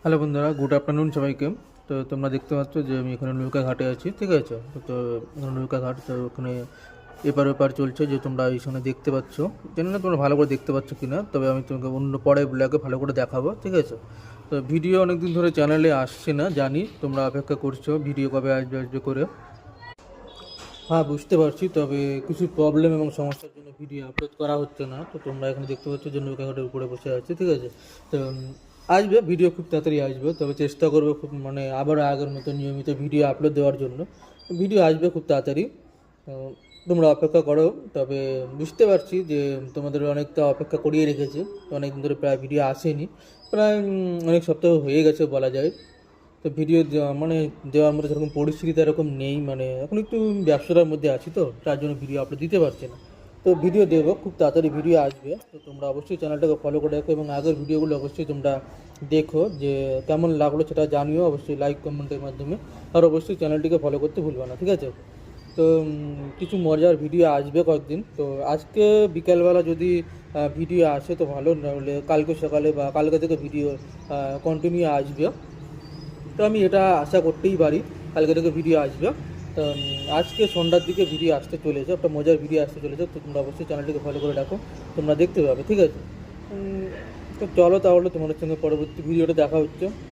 Hello বন্ধুরা, good afternoon সবাইকে। তো তোমরা দেখতে পাচ্ছ যে আমি এখানে নৌকা ঘাটে আছি, ঠিক আছে? তো এখানে নৌকা ঘাট, তো ওখানে এপার ওপার চলছে, যে তোমরা এই সময় দেখতে পাচ্ছ। জানি না তোমরা ভালো করে দেখতে পাচ্ছ কি না, তবে আমি তোমাকে অন্য পরে ব্লগে ভালো করে দেখাবো, ঠিক আছে? তো ভিডিও অনেক দিন ধরে চ্যানেলে আসছে না, জানি তোমরা অপেক্ষা করছো ভিডিও কবে আসবে আসবে করে। হ্যাঁ, বুঝতে পারছি, তবে কিছু প্রবলেম এবং সমস্যার জন্য ভিডিও আপলোড করা হচ্ছে না। তো তোমরা এখানে দেখতে পাচ্ছ যে নৌকা ঘাটের উপরে বসে আছে, ঠিক আছে? তো আসবে ভিডিও, খুব তাড়াতাড়ি আসবে, তবে চেষ্টা করবো খুব আবার আগের মতো নিয়মিত ভিডিও আপলোড দেওয়ার জন্য। ভিডিও আসবে খুব তাড়াতাড়ি। তো তোমরা অপেক্ষা করো। তবে বুঝতে পারছি যে তোমাদের অনেকটা অপেক্ষা করিয়ে রেখেছে, তো অনেক দিন ধরে প্রায় ভিডিও আসেনি, প্রায় অনেক সপ্তাহ হয়ে গেছে বলা যায়। তো ভিডিও দেওয়া দেওয়ার মতো সেরকম পরিস্থিতি এরকম নেই, এখন একটু ব্যবসার মধ্যে আছি, তো তার জন্য ভিডিও আপলোড দিতে পারছি না। তো ভিডিও দেবো, খুব তাড়াতাড়ি ভিডিও আসবে। তো তোমরা অবশ্যই চ্যানেলটাকে ফলো করে রাখো এবং আগের ভিডিওগুলো অবশ্যই তোমরা দেখো, যে কেমন লাগলো সেটা জানিও অবশ্যই লাইক কমেন্টের মাধ্যমে। আর অবশ্যই চ্যানেলটিকে ফলো করতে ভুলবে না, ঠিক আছে? তো কিছু মজার ভিডিও আসবে কয়েকদিন। তো আজকে বিকালবেলা যদি ভিডিও আসে তো ভালো, নাহলে কালকে সকালে বা কালকে থেকে ভিডিও কন্টিনিউ আসবে। তো আমি এটা আশা করতেই পারি কালকে থেকে ভিডিও আসবে। তো আজকে সন্ধ্যার দিকে ভিডিও আসতে চলেছে, একটা মজার ভিডিও আসতে চলেছে। তো তোমরা অবশ্যই চ্যানেলটিকে ফলো করে রাখো, তোমরা দেখতে পাবে, ঠিক আছে? তো চলো তাহলে তোমাদের সঙ্গে পরবর্তী ভিডিওটা দেখা হচ্ছে।